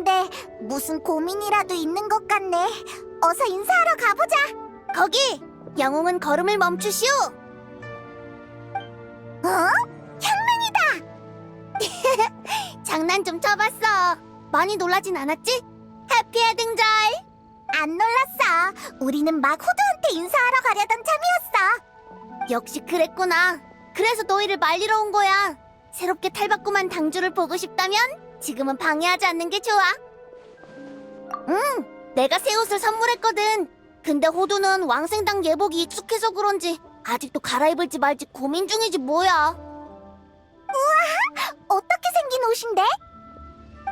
같은데 무슨 고민이라도 있는 것 같네. 어서 인사하러 가보자. 거기! 영웅은 걸음을 멈추시오! 어? 향릉이다! 장난 좀 쳐봤어. 많이 놀라진 않았지? 해피의 등장! 안 놀랐어. 우리는 막 호두한테 인사하러 가려던 참이었어. 역시 그랬구나. 그래서 너희를 말리러 온 거야. 새롭게 탈바꿈한 당주를 보고 싶다면 지금은 방해하지 않는 게 좋아. 내가 새 옷을 선물했거든. 근데 호두는 왕생당 예복이 익숙해서 그런지 아직도 갈아입을지 말지 고민 중이지 뭐야. 우와! 어떻게 생긴 옷인데?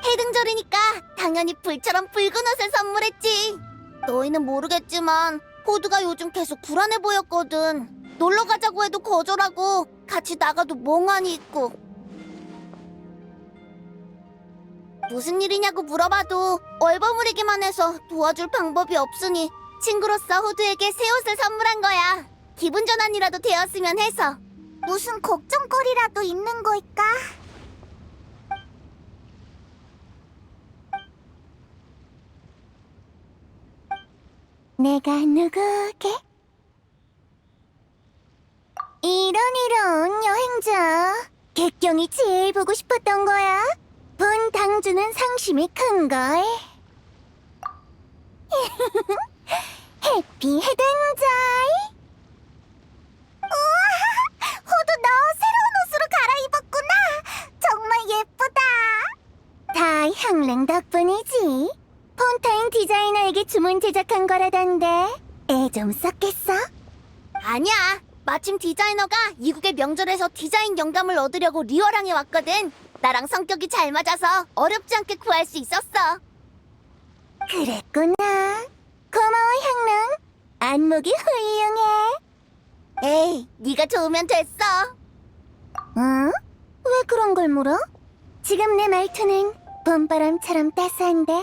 해등절이니까 당연히 불처럼 붉은 옷을 선물했지. 너희는 모르겠지만 호두가 요즘 계속 불안해 보였거든. 놀러 가자고 해도 거절하고 같이 나가도 멍하니 있고. 무슨 일이냐고 물어봐도 얼버무리기만 해서 도와줄 방법이 없으니 친구로서 호두에게 새 옷을 선물한 거야. 기분 전환이라도 되었으면 해서. 무슨 걱정거리라도 있는 걸까? 내가 누구게? 이런 여행자. 객경이 제일 보고 싶었던 거야. 본 당주는 상심이 큰걸. 해피 해등절. 우와! 호두 너 새로운 옷으로 갈아입었구나. 정말 예쁘다. 다 향릉 덕분이지. 폰타인 디자이너에게 주문 제작한 거라던데 애 좀 썼겠어? 아니야. 마침 디자이너가 이국의 명절에서 디자인 영감을 얻으려고 리어랑에 왔거든. 나랑 성격이 잘 맞아서 어렵지 않게 구할 수 있었어. 그랬구나. 고마워 향릉. 안목이 훌륭해. 에이, 네가 좋으면 됐어. 응? 왜 그런 걸 물어? 지금 내 말투는 봄바람처럼 따스한데.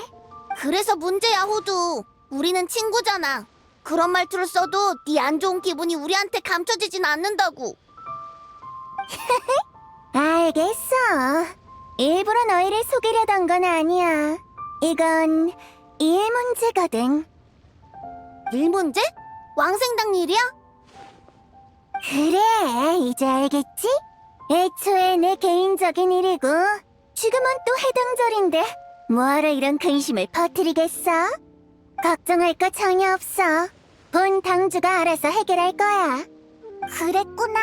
그래서 문제야 호두. 우리는 친구잖아. 그런 말투를 써도 네 안 좋은 기분이 우리한테 감춰지진 않는다고. 알겠어. 일부러 너희를 속이려던 건 아니야. 이건 일 문제거든. 일 문제? 왕생당 일이야? 그래, 이제 알겠지? 애초에 내 개인적인 일이고 지금은 또 해등절인데 뭐하러 이런 근심을 퍼뜨리겠어? 걱정할 거 전혀 없어. 본 당주가 알아서 해결할 거야. 그랬구나.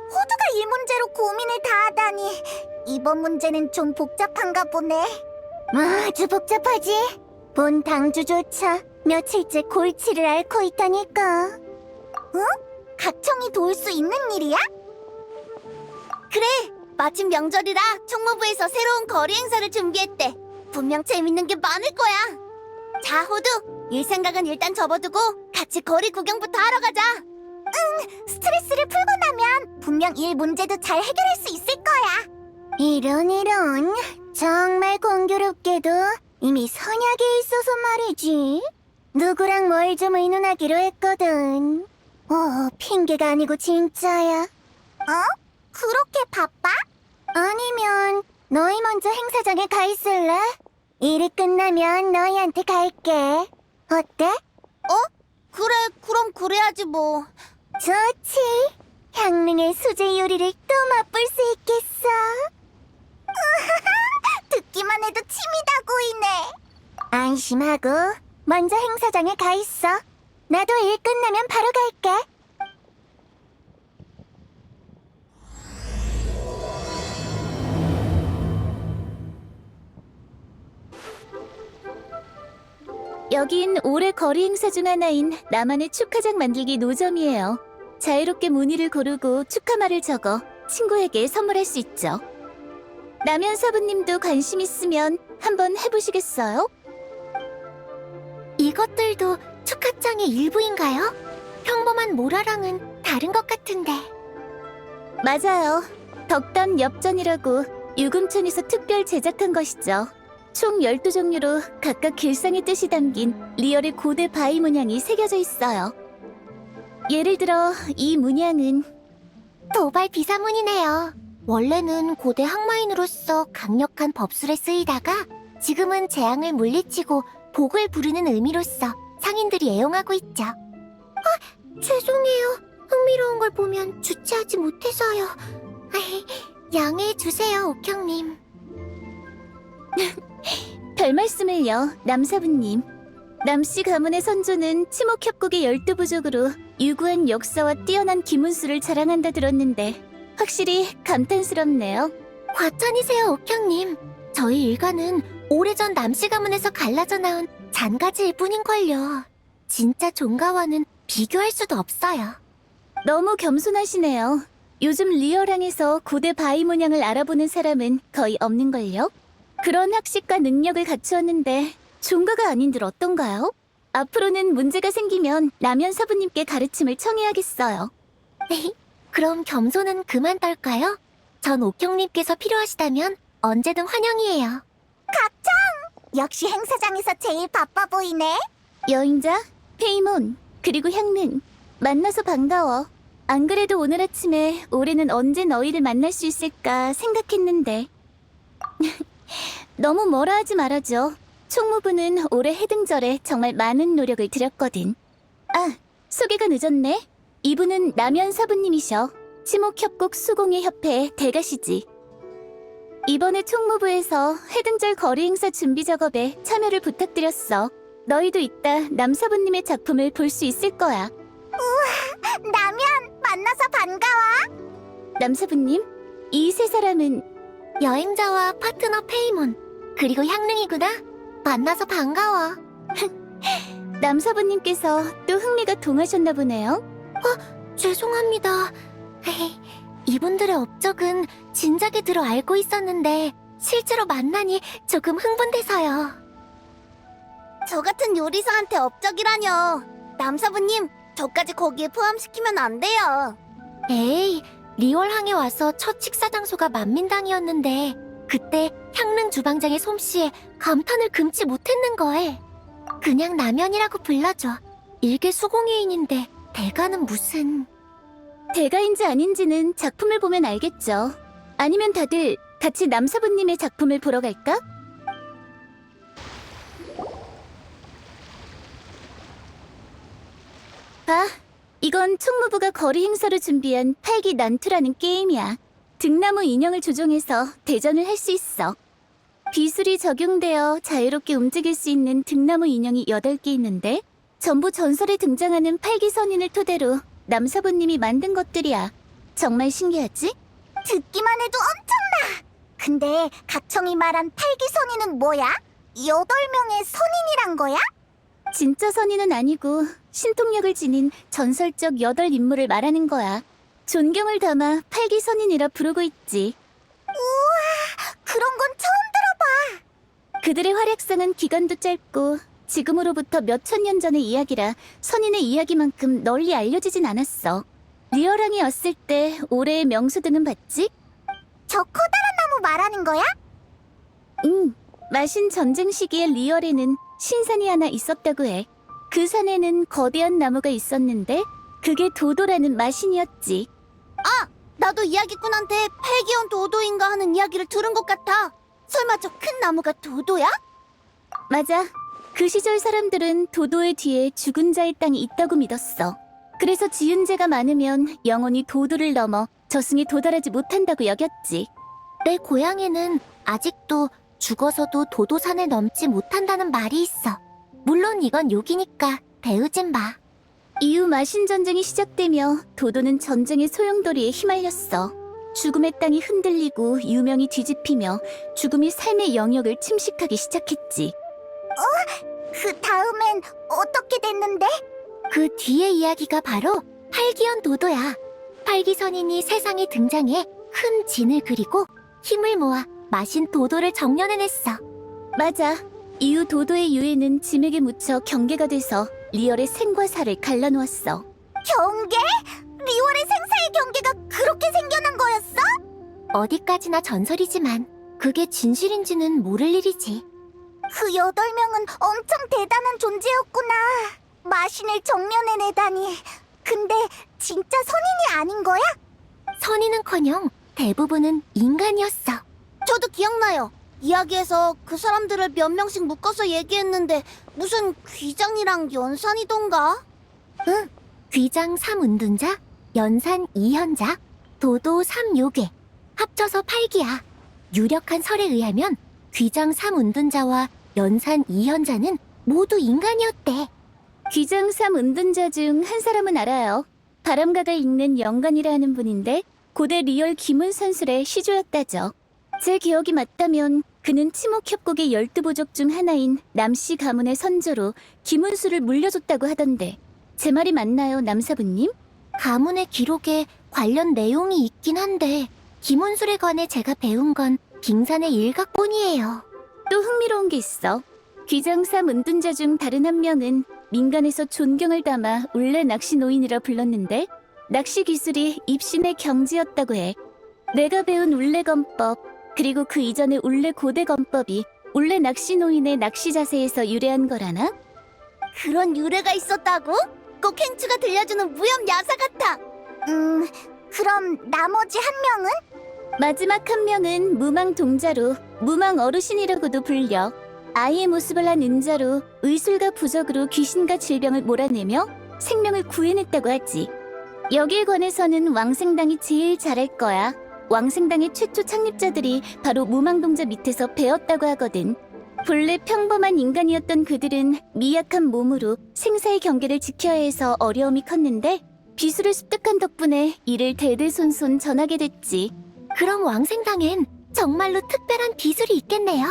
호두가 이 문제로 고민을 다 하다니. 이번 문제는 좀 복잡한가 보네. 아주 복잡하지. 본 당주조차 며칠째 골치를 앓고 있다니까. 응? 각청이 도울 수 있는 일이야? 그래. 마침 명절이라 총무부에서 새로운 거리 행사를 준비했대. 분명 재밌는 게 많을 거야. 자, 호두. 일 생각은 일단 접어두고 같이 거리 구경부터 하러 가자. 응, 스트레스를 풀고 나면 분명 일 문제도 잘 해결할 수 있을 거야. 이런. 정말 공교롭게도 이미 선약에 있어서 말이지. 누구랑 뭘 좀 의논하기로 했거든. 핑계가 아니고 진짜야. 어? 그렇게 바빠? 아니면 너희 먼저 행사장에 가 있을래? 일이 끝나면 너희한테 갈게. 어때? 그래, 그럼 그래야지 뭐. 좋지. 향릉의 수제 요리를 또 맛볼 수 있겠어. 듣기만 해도 침이 다 고이네. 안심하고 먼저 행사장에 가 있어. 나도 일 끝나면 바로 갈게. 여긴 올해 거리 행사 중 하나인 나만의 축하장 만들기 노점이에요. 자유롭게 무늬를 고르고 축하말을 적어 친구에게 선물할 수 있죠. 남현 사부님도 관심 있으면 한번 해보시겠어요? 이것들도 축하장의 일부인가요? 평범한 모라랑은 다른 것 같은데. 맞아요. 덕담 엽전이라고 유금촌에서 특별 제작한 것이죠. 총 12종류로 각각 길상의 뜻이 담긴 리얼의 고대 바위 문양이 새겨져 있어요. 예를 들어 이 문양은 도발 비사문이네요. 원래는 고대 항마인으로서 강력한 법술에 쓰이다가 지금은 재앙을 물리치고 복을 부르는 의미로서 상인들이 애용하고 있죠. 죄송해요. 흥미로운 걸 보면 주체하지 못해서요. 양해해 주세요, 옥형님. 별 말씀을요, 남사부님. 남씨 가문의 선조는 치목협곡의 12부족으로 유구한 역사와 뛰어난 기문수를 자랑한다 들었는데 확실히 감탄스럽네요. 과찬이세요, 옥형님. 저희 일가는 오래전 남씨 가문에서 갈라져 나온 잔가지일 뿐인걸요. 진짜 종가와는 비교할 수도 없어요. 너무 겸손하시네요. 요즘 리어랑에서 고대 바위 문양을 알아보는 사람은 거의 없는걸요? 그런 학식과 능력을 갖추었는데 종가가 아닌들 어떤가요? 앞으로는 문제가 생기면 남현 사부님께 가르침을 청해야겠어요. 그럼 겸손은 그만 떨까요? 전 옥형님께서 필요하시다면 언제든 환영이에요. 각청! 역시 행사장에서 제일 바빠 보이네. 여행자, 페이몬, 그리고 향릉. 만나서 반가워. 안 그래도 오늘 아침에 올해는 언제 너희를 만날 수 있을까 생각했는데. 너무 뭐라 하지 말아줘. 총무부는 올해 해등절에 정말 많은 노력을 들였거든. 아, 소개가 늦었네. 이분은 남현 사부님이셔. 치목협곡 수공예 협회 대가시지. 이번에 총무부에서 해등절 거리 행사 준비 작업에 참여를 부탁드렸어. 너희도 이따 남사부님의 작품을 볼 수 있을 거야. 남현, 만나서 반가워. 남사부님, 이 세 사람은 여행자와 파트너 페이몬, 그리고 향릉이구나. 만나서 반가워. 남사부님께서 또 흥미가 동하셨나 보네요. 죄송합니다. 이분들의 업적은 진작에 들어 알고 있었는데 실제로 만나니 조금 흥분돼서요. 저 같은 요리사한테 업적이라뇨. 남사부님, 저까지 거기에 포함시키면 안 돼요. 에이, 리월항에 와서 첫 식사 장소가 만민당이었는데 그때 향릉 주방장의 솜씨에 감탄을 금치 못했는걸. 그냥 남현이라고 불러줘. 일개 수공예인인데 대가는 무슨... 대가인지 아닌지는 작품을 보면 알겠죠. 아니면 다들 같이 남사부님의 작품을 보러 갈까? 봐, 이건 총무부가 거리 행사로 준비한 팔기 난투라는 게임이야. 등나무 인형을 조종해서 대전을 할 수 있어. 기술이 적용되어 자유롭게 움직일 수 있는 등나무 인형이 8개 있는데 전부 전설에 등장하는 팔기 선인을 토대로 남사부님이 만든 것들이야. 정말 신기하지? 듣기만 해도 엄청나! 근데 각청이 말한 팔기 선인은 뭐야? 8명의 선인이란 거야? 진짜 선인은 아니고 신통력을 지닌 전설적 8인물을 말하는 거야. 존경을 담아 팔기 선인이라 부르고 있지. 그런 건 처음 들어봐! 그들의 활약상은 기간도 짧고 지금으로부터 몇천 년 전의 이야기라 선인의 이야기만큼 널리 알려지진 않았어. 리어랑에 왔을 때 올해의 명수 등은 봤지? 저 커다란 나무 말하는 거야? 응, 마신 전쟁 시기에 리얼에는 신산이 하나 있었다고 해. 그 산에는 거대한 나무가 있었는데 그게 도도라는 마신이었지. 나도 이야기꾼한테 폐기원 도도인가 하는 이야기를 들은 것 같아. 설마 저 큰 나무가 도도야? 맞아. 그 시절 사람들은 도도의 뒤에 죽은 자의 땅이 있다고 믿었어. 그래서 지은 죄가 많으면 영원히 도도를 넘어 저승에 도달하지 못한다고 여겼지. 내 고향에는 아직도 죽어서도 도도산을 넘지 못한다는 말이 있어. 물론 이건 욕이니까 배우진 마. 이후 마신 전쟁이 시작되며 도도는 전쟁의 소용돌이에 휘말렸어. 죽음의 땅이 흔들리고 유명이 뒤집히며 죽음이 삶의 영역을 침식하기 시작했지. 그 다음엔 어떻게 됐는데? 그 뒤의 이야기가 바로 팔기연 도도야. 팔기선인이 세상에 등장해 큰 진을 그리고 힘을 모아 마신 도도를 정련해냈어. 맞아. 이후 도도의 유해는 짐에게 묻혀 경계가 돼서 리얼의 생과 사를 갈라놓았어. 경계? 리월의 생사의 경계가 그렇게 생겨난 거였어? 어디까지나 전설이지만 그게 진실인지는 모를 일이지. 그 8명은 엄청 대단한 존재였구나. 마신을 정면해내다니. 근데 진짜 선인이 아닌 거야? 선인은커녕 대부분은 인간이었어. 저도 기억나요. 이야기에서 그 사람들을 몇 명씩 묶어서 얘기했는데 무슨 귀장이랑 연산이던가? 응, 귀장 3운둔자, 연산 2현자, 도도 3요괴, 합쳐서 8기야. 유력한 설에 의하면 귀장 3운둔자와 연산 2현자는 모두 인간이었대. 귀장 3운둔자 중 한 사람은 알아요. 바람가가 읽는 영관이라 는 분인데 고대 리얼 기문선술의 시조였다죠. 제 기억이 맞다면 그는 치목협곡의 12보족 중 하나인 남씨 가문의 선조로 기문술을 물려줬다고 하던데 제 말이 맞나요, 남사부님? 가문의 기록에 관련 내용이 있긴 한데 기문술에 관해 제가 배운 건 빙산의 일각뿐이에요. 또 흥미로운 게 있어. 귀장삼 운둔자 중 다른 한 명은 민간에서 존경을 담아 울레 낚시 노인이라 불렀는데 낚시 기술이 입신의 경지였다고 해. 내가 배운 울레 건법 그리고 그 이전의 울레 고대 건법이 울레 낚시 노인의 낚시 자세에서 유래한 거라나? 그런 유래가 있었다고? 꼭 행추가 들려주는 무협 야사 같아. 그럼 나머지 한 명은? 마지막 한 명은 무망 동자로 무망 어르신이라고도 불려. 아이의 모습을 한 은자로 의술과 부적으로 귀신과 질병을 몰아내며 생명을 구해냈다고 하지. 여기에 관해서는 왕생당이 제일 잘할 거야. 왕생당의 최초 창립자들이 바로 무망동자 밑에서 배웠다고 하거든. 본래 평범한 인간이었던 그들은 미약한 몸으로 생사의 경계를 지켜야 해서 어려움이 컸는데 비술을 습득한 덕분에 이를 대대손손 전하게 됐지. 그럼 왕생당엔 정말로 특별한 기술이 있겠네요.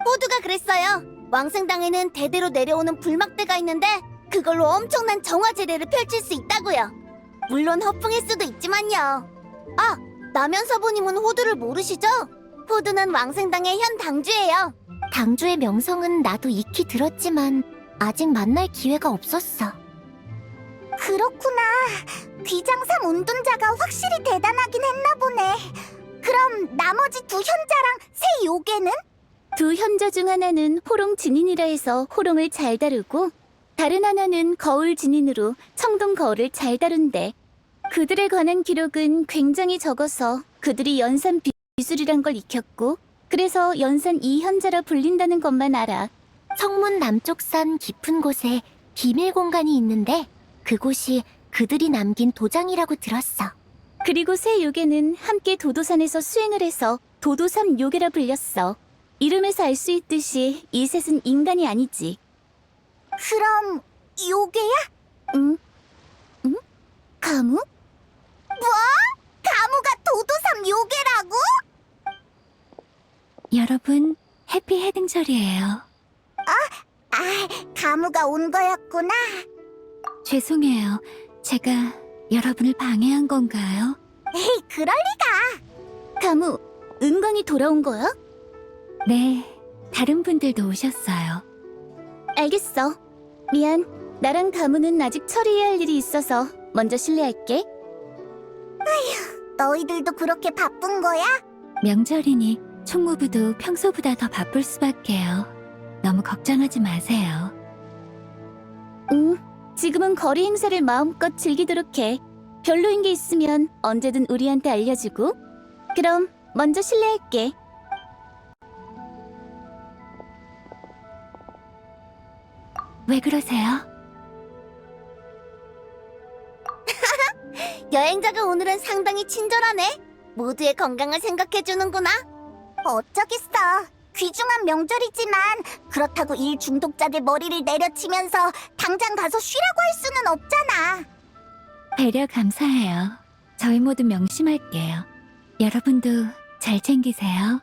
모두가 그랬어요. 왕생당에는 대대로 내려오는 불막대가 있는데 그걸로 엄청난 정화제례를 펼칠 수 있다고요. 물론 허풍일 수도 있지만요. 아, 남현서부님은 호두를 모르시죠? 호두는 왕생당의 현 당주예요. 당주의 명성은 나도 익히 들었지만 아직 만날 기회가 없었어. 그렇구나. 귀장삼 운둔자가 확실히 대단하긴 했나 보네. 그럼 나머지 두 현자랑 세 요괴는? 두 현자 중 하나는 호롱 진인이라 해서 호롱을 잘 다루고 다른 하나는 거울 진인으로 청동 거울을 잘 다룬대. 그들에 관한 기록은 굉장히 적어서 그들이 연산 비술이란 걸 익혔고 그래서 연산 이현자라 불린다는 것만 알아. 성문 남쪽산 깊은 곳에 비밀 공간이 있는데 그곳이 그들이 남긴 도장이라고 들었어. 그리고 세 요괴는 함께 도도산에서 수행을 해서 도도삼 요괴라 불렸어. 이름에서 알 수 있듯이 이 셋은 인간이 아니지. 그럼 요괴야? 응? 응? 가무? 뭐? 가무가 도도삼 요괴라고? 여러분, 해피 헤딩절이에요. 가무가 온 거였구나. 죄송해요. 제가 여러분을 방해한 건가요? 에이, 그럴 리가. 가무, 은광이 돌아온 거야? 네, 다른 분들도 오셨어요. 알겠어. 미안. 나랑 가무는 아직 처리해야 할 일이 있어서 먼저 실례할게. 너희들도 그렇게 바쁜 거야? 명절이니 총무부도 평소보다 더 바쁠 수밖에요. 너무 걱정하지 마세요. 응, 지금은 거리 행사를 마음껏 즐기도록 해. 별로인 게 있으면 언제든 우리한테 알려주고. 그럼 먼저 실례할게. 왜 그러세요? 여행자가 오늘은 상당히 친절하네. 모두의 건강을 생각해주는구나. 어쩌겠어. 귀중한 명절이지만 그렇다고 일 중독자들 머리를 내려치면서 당장 가서 쉬라고 할 수는 없잖아. 배려 감사해요. 저희 모두 명심할게요. 여러분도 잘 챙기세요.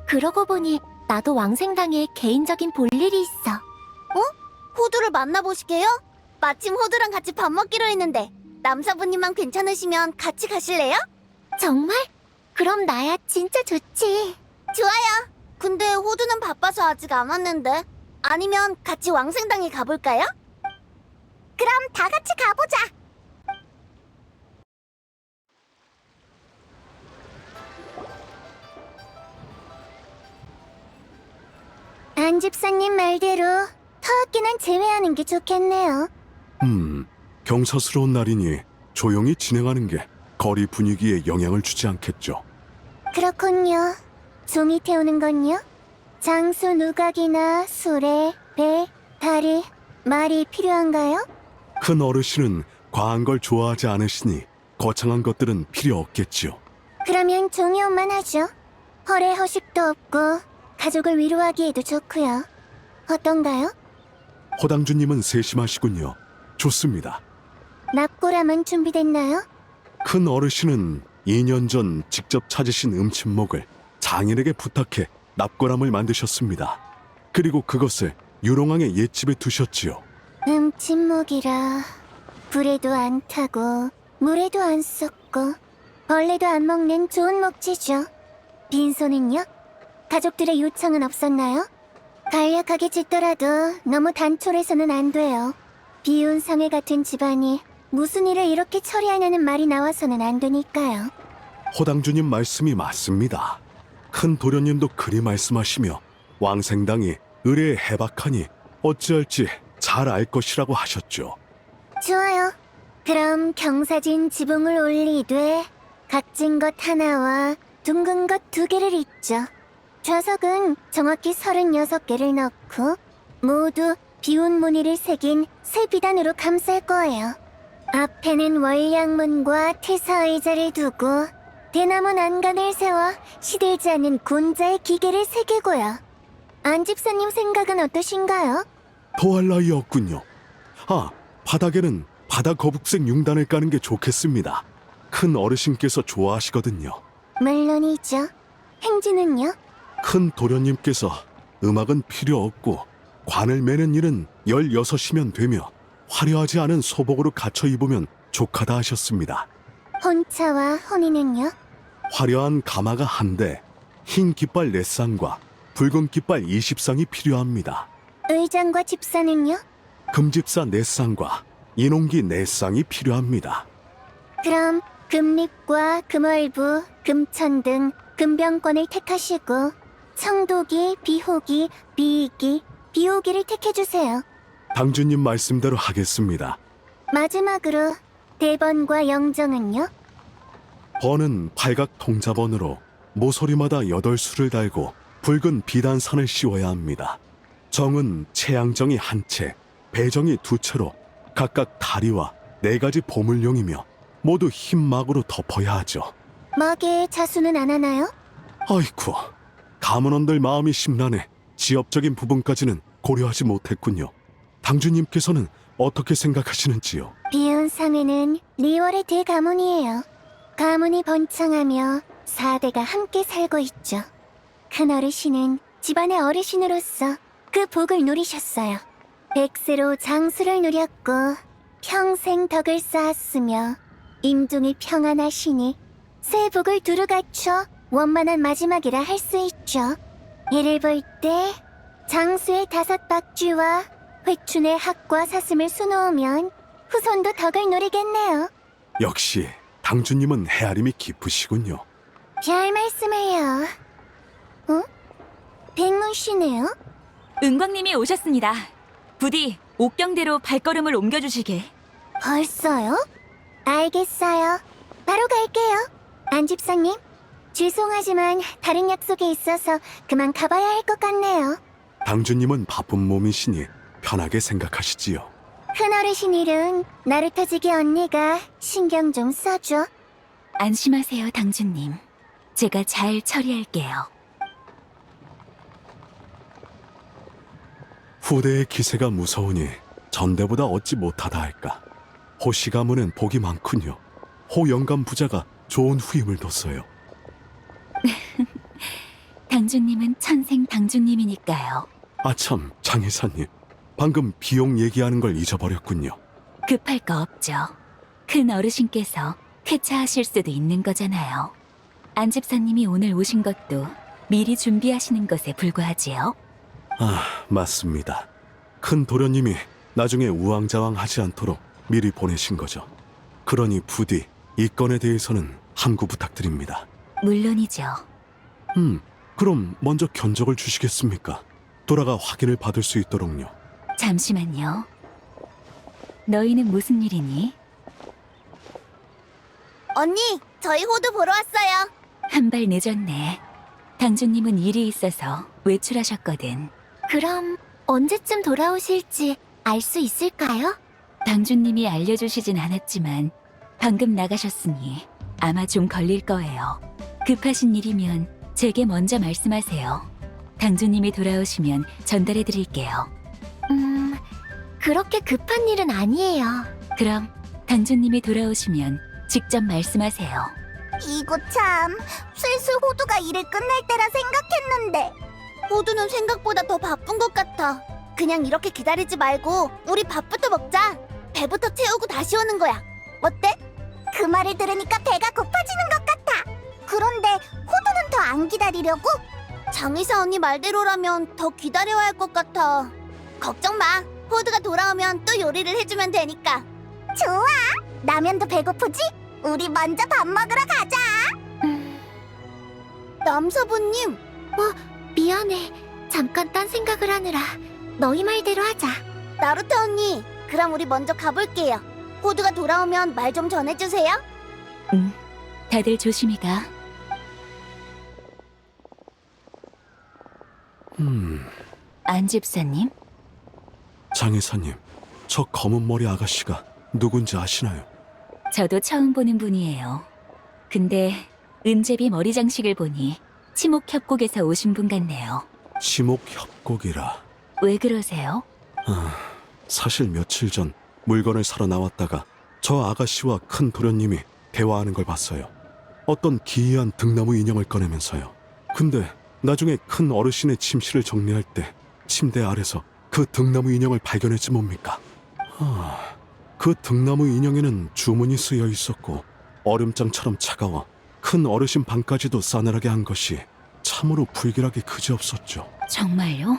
그러고 보니 나도 왕생당에 개인적인 볼일이 있어. 호두를 만나보시게요? 마침 호두랑 같이 밥 먹기로 했는데 남사부님만 괜찮으시면 같이 가실래요? 정말? 그럼 나야 진짜 좋지. 좋아요. 근데 호두는 바빠서 아직 안 왔는데 아니면 같이 왕생당에 가볼까요? 그럼 다 같이 가보자. 안 집사님 말대로 터악기는 제외하는 게 좋겠네요. 경사스러운 날이니 조용히 진행하는 게 거리 분위기에 영향을 주지 않겠죠. 그렇군요. 종이 태우는 건요? 장수 누각이나 수레, 배, 다리, 말이 필요한가요? 큰 어르신은 과한 걸 좋아하지 않으시니 거창한 것들은 필요 없겠지요. 그러면 종이 옷만 하죠. 헐에 허식도 없고 가족을 위로하기에도 좋고요. 어떤가요? 호당주님은 세심하시군요. 좋습니다. 납골함은 준비됐나요? 큰 어르신은 2년 전 직접 찾으신 음침목을 장인에게 부탁해 납골함을 만드셨습니다. 그리고 그것을 유롱왕의 옛집에 두셨지요. 침묵이라 불에도 안 타고 물에도 안 썩고 벌레도 안 먹는 좋은 목재죠. 빈소는요? 가족들의 요청은 없었나요? 간략하게 짓더라도 너무 단촐해서는 안 돼요. 비운 상해 같은 집안이 무슨 일을 이렇게 처리하냐는 말이 나와서는 안 되니까요. 호당주님 말씀이 맞습니다. 큰 도련님도 그리 말씀하시며 왕생당이 의뢰에 해박하니 어찌할지 잘 알 것이라고 하셨죠. 좋아요. 그럼 경사진 지붕을 올리되 각진 것 하나와 둥근 것 2개를 잇죠. 좌석은 정확히 36개를 넣고 모두 비운 무늬를 새긴 새 비단으로 감쌀 거예요. 앞에는 월량문과 태사의자를 두고 대나무 난간을 세워 시들지 않는 곤자의 기계를 새기고요. 안 집사님 생각은 어떠신가요? 더할 나위 없군요. 아, 바닥에는 바다 거북색 융단을 까는 게 좋겠습니다. 큰 어르신께서 좋아하시거든요. 물론이죠. 행진은요? 큰 도련님께서 음악은 필요 없고 관을 매는 일은 16이면 되며 화려하지 않은 소복으로 갖춰 입으면 족하다 하셨습니다. 혼차와 혼인은요? 화려한 가마가 1대, 흰 깃발 4쌍과 붉은 깃발 20쌍이 필요합니다. 의장과 집사는요? 금집사 4쌍과 인홍기 4쌍이 필요합니다. 그럼 금립과 금월부, 금천 등 금병권을 택하시고 청도기, 비호기, 비이기, 비호기를 택해주세요. 당주님 말씀대로 하겠습니다. 마지막으로 대번과 영정은요? 번은 팔각 통자번으로 모서리마다 8수를 달고 붉은 비단선을 씌워야 합니다. 정은 채양정이 1채, 배정이 2채로 각각 다리와 4가지 보물용이며 모두 흰 막으로 덮어야 하죠. 막에 자수는 안 하나요? 아이쿠, 가문원들 마음이 심란해 지엽적인 부분까지는 고려하지 못했군요. 당주님께서는 어떻게 생각하시는지요? 비운 상해는 리월의 대가문이에요. 가문이 번창하며 4대가 함께 살고 있죠. 큰 어르신은 집안의 어르신으로서 그 복을 누리셨어요. 백세로 장수를 누렸고 평생 덕을 쌓았으며 임종이 평안하시니 새 복을 두루 갖춰 원만한 마지막이라 할 수 있죠. 이를 볼 때 장수의 5박쥐와 회춘의 학과 사슴을 수놓으면 후손도 덕을 누리겠네요. 역시 당주님은 헤아림이 깊으시군요. 별 말씀을요. 백문 씨네요? 은광님이 오셨습니다. 부디 옥경대로 발걸음을 옮겨주시게. 벌써요? 알겠어요. 바로 갈게요. 안 집사님, 죄송하지만 다른 약속이 있어서 그만 가봐야 할 것 같네요. 당주님은 바쁜 몸이시니 편하게 생각하시지요. 큰어르신 일은 나루터지기 언니가 신경 좀 써줘. 안심하세요, 당주님. 제가 잘 처리할게요. 후대의 기세가 무서우니 전대보다 얻지 못하다 할까. 호씨 가문은 복이 많군요. 호 영감 부자가 좋은 후임을 뒀어요. 당주님은 천생 당주님이니까요. 아참, 장의사님. 방금 비용 얘기하는 걸 잊어버렸군요. 급할 거 없죠. 큰 어르신께서 쾌차하실 수도 있는 거잖아요. 안 집사님이 오늘 오신 것도 미리 준비하시는 것에 불과하지요. 아, 맞습니다. 큰 도련님이 나중에 우왕좌왕하지 않도록 미리 보내신 거죠. 그러니 부디 이 건에 대해서는 함구 부탁드립니다. 물론이죠. 그럼 먼저 견적을 주시겠습니까? 돌아가 확인을 받을 수 있도록요. 잠시만요. 너희는 무슨 일이니? 언니, 저희 호두 보러 왔어요. 한 발 늦었네. 당주님은 일이 있어서 외출하셨거든. 그럼 언제쯤 돌아오실지 알 수 있을까요? 당주님이 알려주시진 않았지만 방금 나가셨으니 아마 좀 걸릴 거예요. 급하신 일이면 제게 먼저 말씀하세요. 당주님이 돌아오시면 전달해 드릴게요. 그렇게 급한 일은 아니에요. 그럼 당주님이 돌아오시면 직접 말씀하세요. 이거 참, 슬슬 호두가 일을 끝낼 때라 생각했는데. 호두는 생각보다 더 바쁜 것 같아. 그냥 이렇게 기다리지 말고 우리 밥부터 먹자. 배부터 채우고 다시 오는 거야. 어때? 그 말을 들으니까 배가 고파지는 것 같아. 그런데 호두는 더 안 기다리려고? 장의사 언니 말대로라면 더 기다려야 할 것 같아. 걱정 마. 호두가 돌아오면 또 요리를 해주면 되니까. 좋아. 라면도 배고프지? 우리 먼저 밥 먹으러 가자. 남사부님. 미안해. 잠깐 딴 생각을 하느라. 너희 말대로 하자. 나루토 언니, 그럼 우리 먼저 가볼게요. 호두가 돌아오면 말 좀 전해주세요. 다들 조심히 가. 안 집사님? 장의사님, 저 검은 머리 아가씨가 누군지 아시나요? 저도 처음 보는 분이에요. 근데 은제비 머리 장식을 보니 치목협곡에서 오신 분 같네요. 지목협곡이라. 왜 그러세요? 사실 며칠 전 물건을 사러 나왔다가 저 아가씨와 큰 도련님이 대화하는 걸 봤어요. 어떤 기이한 등나무 인형을 꺼내면서요. 근데 나중에 큰 어르신의 침실을 정리할 때 침대 아래서 그 등나무 인형을 발견했지 뭡니까? 그 등나무 인형에는 주문이 쓰여 있었고 얼음장처럼 차가워 큰 어르신 방까지도 싸늘하게 한 것이 참으로 불길하게 그지없었죠. 정말요?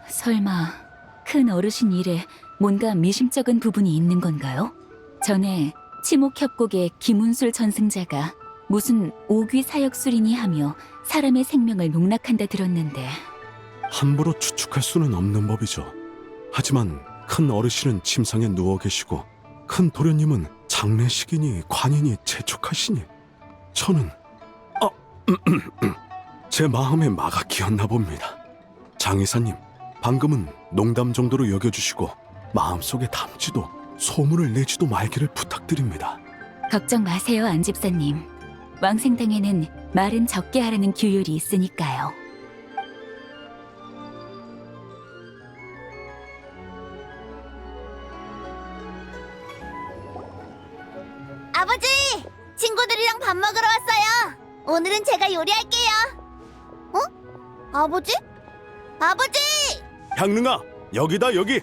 설마 큰 어르신 일에 뭔가 미심쩍은 부분이 있는 건가요? 전에 치목협곡의 김운술 전승자가 무슨 오귀 사역술이니 하며 사람의 생명을 농락한다 들었는데 함부로 추측할 수는 없는 법이죠. 하지만 큰 어르신은 침상에 누워 계시고 큰 도련님은 장례식이니 관이니 재촉하시니 저는 제 마음에 마가 끼었나 봅니다. 장의사님, 방금은 농담 정도로 여겨주시고 마음속에 담지도 소문을 내지도 말기를 부탁드립니다. 걱정 마세요, 안 집사님. 왕생당에는 말은 적게 하라는 규율이 있으니까요. 아버지! 친구들이랑 밥 먹으러 왔어요. 오늘은 제가 요리할게요. 아버지? 아버지! 향릉아, 여기다 여기!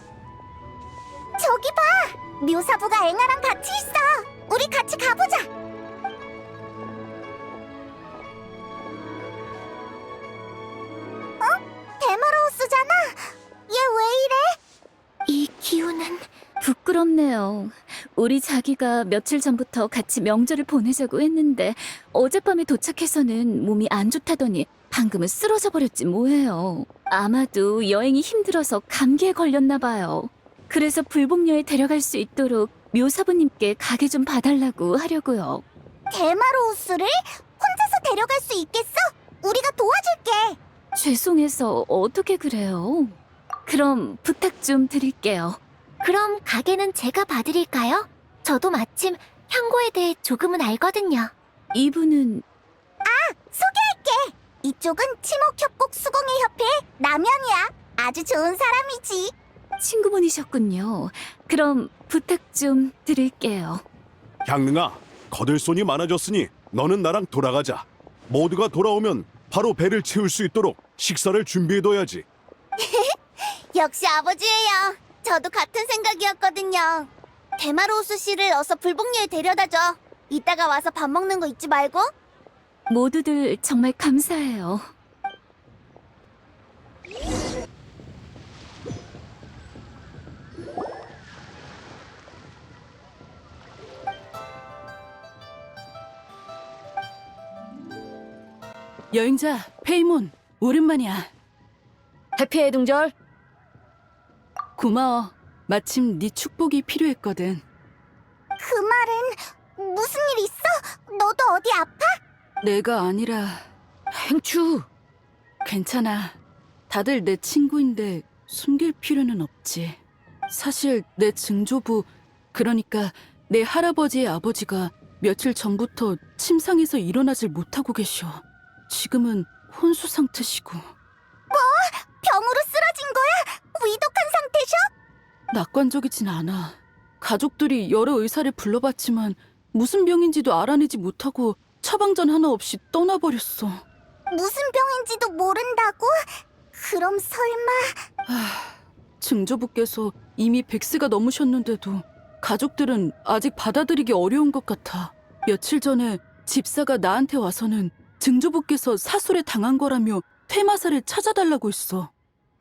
저기 봐! 묘사부가 앵아랑 같이 있어. 우리 같이 가보자. 데마로우스잖아. 얘 왜 이래? 이 기운은 부끄럽네요. 우리 자기가 며칠 전부터 같이 명절을 보내자고 했는데 어젯밤에 도착해서는 몸이 안 좋다더니 방금은 쓰러져 버렸지 뭐예요. 아마도 여행이 힘들어서 감기에 걸렸나 봐요. 그래서 불복녀에 데려갈 수 있도록 묘사부님께 가게 좀 봐달라고 하려고요. 데마로우스를 혼자서 데려갈 수 있겠어? 우리가 도와줄게. 죄송해서 어떻게 그래요? 그럼 부탁 좀 드릴게요. 그럼 가게는 제가 봐드릴까요? 저도 마침 향고에 대해 조금은 알거든요. 이분은 소개할게. 이쪽은 치목협곡 수공예 협회 남영이야. 아주 좋은 사람이지. 친구분이셨군요. 그럼 부탁 좀 드릴게요. 향릉아, 거들 손이 많아졌으니 너는 나랑 돌아가자. 모두가 돌아오면 바로 배를 채울 수 있도록 식사를 준비해둬야지. 역시 아버지예요. 저도 같은 생각이었거든요. 데마로우스 씨를 어서 불복녀에 데려다줘. 이따가 와서 밥 먹는 거 잊지 말고. 모두들 정말 감사해요. 여행자 페이몬, 오랜만이야. 해피 해등절. 고마워. 마침 네 축복이 필요했거든. 그 말은 무슨 일 있어? 너도 어디 아파? 내가 아니라 행추! 괜찮아. 다들 내 친구인데 숨길 필요는 없지. 사실 내 증조부, 그러니까 내 할아버지의 아버지가 며칠 전부터 침상에서 일어나질 못하고 계셔. 지금은 혼수 상태시고. 병으로 쓰러진 거야? 위독한 상태셔? 낙관적이진 않아. 가족들이 여러 의사를 불러봤지만 무슨 병인지도 알아내지 못하고 처방전 하나 없이 떠나버렸어. 무슨 병인지도 모른다고? 그럼 설마... 증조부께서 이미 100세가 넘으셨는데도 가족들은 아직 받아들이기 어려운 것 같아. 며칠 전에 집사가 나한테 와서는 증조부께서 사술에 당한 거라며 퇴마사를 찾아달라고 했어.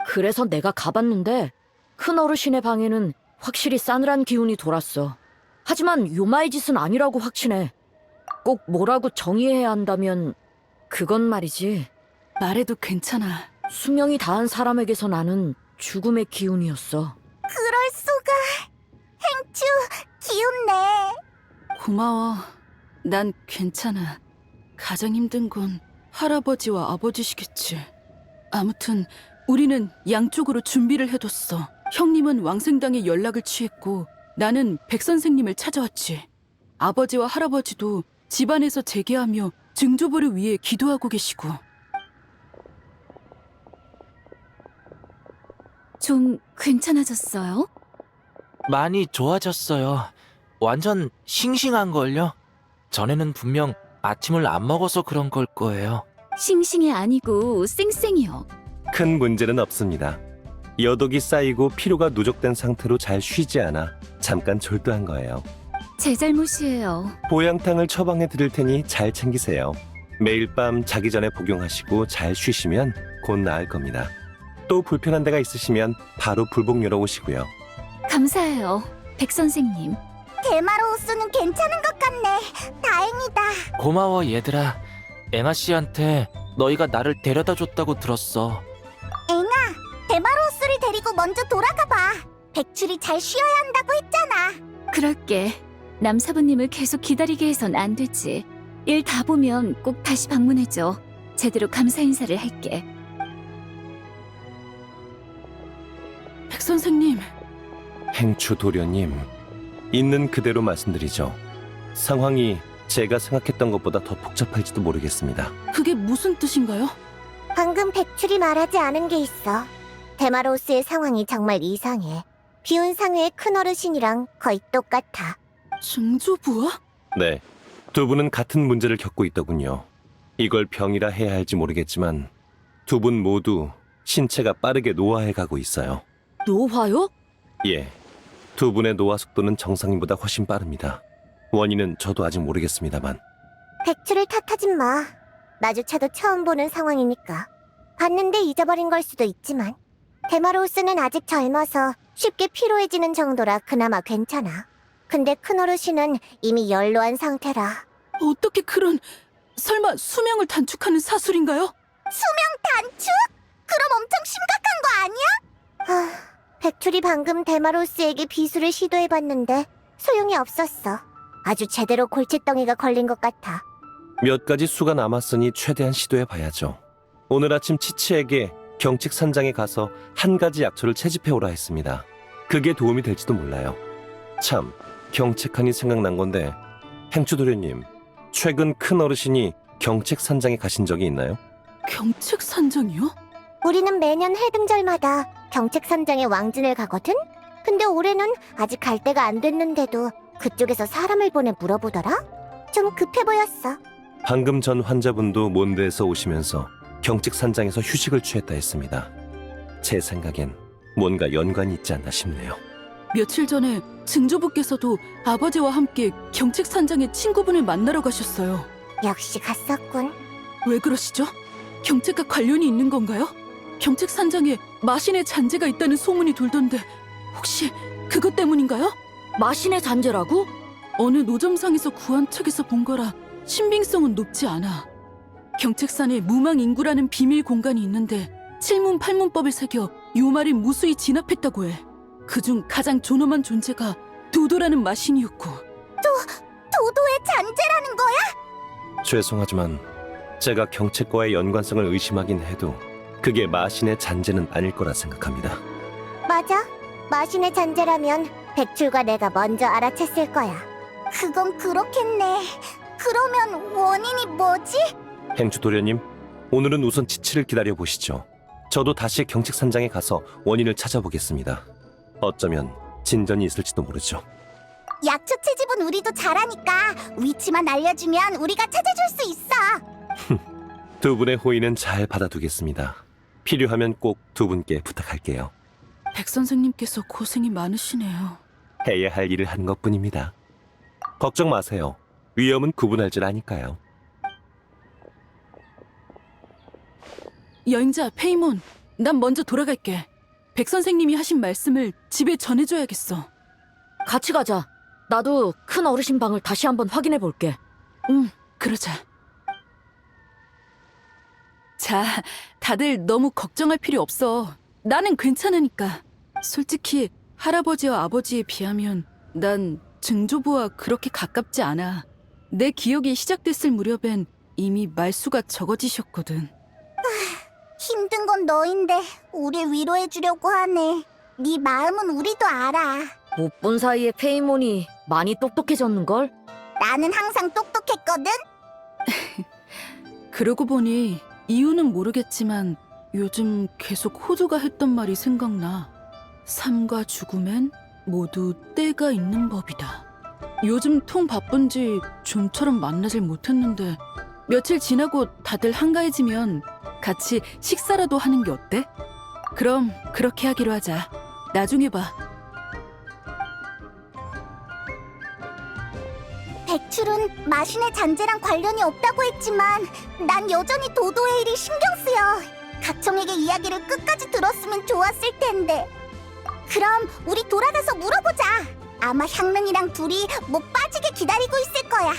그래서 내가 가봤는데 큰 어르신의 방에는 확실히 싸늘한 기운이 돌았어. 하지만 요마의 짓은 아니라고 확신해. 꼭 뭐라고 정의해야 한다면 그건 말이지. 말해도 괜찮아. 수명이 다한 사람에게서 나는 죽음의 기운이었어. 그럴 수가... 행추, 기운내. 고마워. 난 괜찮아. 가장 힘든 건 할아버지와 아버지시겠지. 아무튼 우리는 양쪽으로 준비를 해뒀어. 형님은 왕생당에 연락을 취했고 나는 백 선생님을 찾아왔지. 아버지와 할아버지도 집안에서 재개하며 증조부를 위해 기도하고 계시고. 좀 괜찮아졌어요? 많이 좋아졌어요. 완전 싱싱한걸요? 전에는 분명 아침을 안 먹어서 그런 걸 거예요. 싱싱이 아니고 쌩쌩이요. 큰 문제는 없습니다. 여독이 쌓이고 피로가 누적된 상태로 잘 쉬지 않아 잠깐 졸도한 거예요. 제 잘못이에요. 보양탕을 처방해 드릴 테니 잘 챙기세요. 매일 밤 자기 전에 복용하시고 잘 쉬시면 곧 나을 겁니다. 또 불편한 데가 있으시면 바로 불복 열어오시고요. 감사해요, 백 선생님. 데마로우스는 괜찮은 것 같네. 다행이다. 고마워 얘들아. 앵아 씨한테 너희가 나를 데려다 줬다고 들었어. 데마로우스를 데리고 먼저 돌아가봐. 백출이 잘 쉬어야 한다고 했잖아. 그럴게. 남사부님을 계속 기다리게 해선 안 되지. 일 다 보면 꼭 다시 방문해줘. 제대로 감사 인사를 할게. 백 선생님, 행추 도련님, 있는 그대로 말씀드리죠. 상황이 제가 생각했던 것보다 더 복잡할지도 모르겠습니다. 그게 무슨 뜻인가요? 방금 백출이 말하지 않은 게 있어. 데마로우스의 상황이 정말 이상해. 비운 상회의 큰 어르신이랑 거의 똑같아. 증조부와? 네, 두 분은 같은 문제를 겪고 있더군요. 이걸 병이라 해야 할지 모르겠지만 두 분 모두 신체가 빠르게 노화해 가고 있어요. 노화요? 예, 두 분의 노화 속도는 정상인보다 훨씬 빠릅니다. 원인은 저도 아직 모르겠습니다만. 백출을 탓하진 마. 마주쳐도 처음 보는 상황이니까. 봤는데 잊어버린 걸 수도 있지만. 데마로우스는 아직 젊어서 쉽게 피로해지는 정도라 그나마 괜찮아. 근데 큰 어르신은 이미 연로한 상태라. 어떻게 그런... 설마 수명을 단축하는 사술인가요? 단축? 그럼 엄청 심각한 거 아니야? 백출이 방금 데마로우스에게 비수를 시도해봤는데 소용이 없었어. 아주 제대로 골칫덩이가 걸린 것 같아. 몇 가지 수가 남았으니 최대한 시도해봐야죠. 오늘 아침 치치에게 경칙산장에 가서 한 가지 약초를 채집해오라 했습니다. 그게 도움이 될지도 몰라요. 참, 경책하니 생각난 건데 행추도련님, 최근 큰 어르신이 경책산장에 가신 적이 있나요? 경책산장이요? 우리는 매년 해등절마다 경책산장에 왕진을 가거든? 근데 올해는 아직 갈 때가 안 됐는데도 그쪽에서 사람을 보내 물어보더라? 좀 급해 보였어. 방금 전 환자분도 몬드에서 오시면서 경책산장에서 휴식을 취했다 했습니다. 제 생각엔 뭔가 연관이 있지 않나 싶네요. 며칠 전에 증조부께서도 아버지와 함께 경책산장에 친구분을 만나러 가셨어요. 역시 갔었군. 왜 그러시죠? 경책과 관련이 있는 건가요? 경책산장에 마신의 잔재가 있다는 소문이 돌던데 혹시 그것 때문인가요? 마신의 잔재라고? 어느 노점상에서 구한 책에서 본 거라 신빙성은 높지 않아. 경책산에 무망인구라는 비밀 공간이 있는데 칠문팔문법을 새겨 요마를 무수히 진압했다고 해. 그중 가장 존엄한 존재가 도도라는 마신이었고 도도의 잔재라는 거야? 죄송하지만 제가 경책과의 연관성을 의심하긴 해도 그게 마신의 잔재는 아닐 거라 생각합니다. 맞아. 마신의 잔재라면 백출과 내가 먼저 알아챘을 거야. 그건 그렇겠네. 그러면 원인이 뭐지? 행주 도련님, 오늘은 우선 지치를 기다려 보시죠. 저도 다시 경책산장에 가서 원인을 찾아보겠습니다. 어쩌면 진전이 있을지도 모르죠. 약초 채집은 우리도 잘하니까 위치만 알려주면 우리가 찾아줄 수 있어. 두 분의 호의는 잘 받아두겠습니다. 필요하면 꼭 두 분께 부탁할게요. 백 선생님께서 고생이 많으시네요. 해야 할 일을 한 것뿐입니다. 걱정 마세요. 위험은 구분할 줄 아니까요. 여행자 페이몬, 난 먼저 돌아갈게. 백 선생님이 하신 말씀을 집에 전해줘야겠어. 같이 가자. 나도 큰 어르신 방을 다시 한번 확인해 볼게. 응, 그러자. 자, 다들 너무 걱정할 필요 없어. 나는 괜찮으니까. 솔직히 할아버지와 아버지에 비하면 난 증조부와 그렇게 가깝지 않아. 내 기억이 시작됐을 무렵엔 이미 말수가 적어지셨거든. 힘든 건 너인데 우리 위로해주려고 하네. 네 마음은 우리도 알아. 못 본 사이에 페이몬이 많이 똑똑해졌는걸? 나는 항상 똑똑했거든. 그러고 보니 이유는 모르겠지만 요즘 계속 호두가 했던 말이 생각나. 삶과 죽음엔 모두 때가 있는 법이다. 요즘 통 바쁜지 좀처럼 만나질 못했는데 며칠 지나고 다들 한가해지면 같이 식사라도 하는 게 어때? 그럼 그렇게 하기로 하자. 나중에 봐. 백출은 마신의 잔재랑 관련이 없다고 했지만 난 여전히 도도의 일이 신경 쓰여. 각청에게 이야기를 끝까지 들었으면 좋았을 텐데. 그럼 우리 돌아가서 물어보자. 아마 향릉이랑 둘이 못 빠지게 기다리고 있을 거야.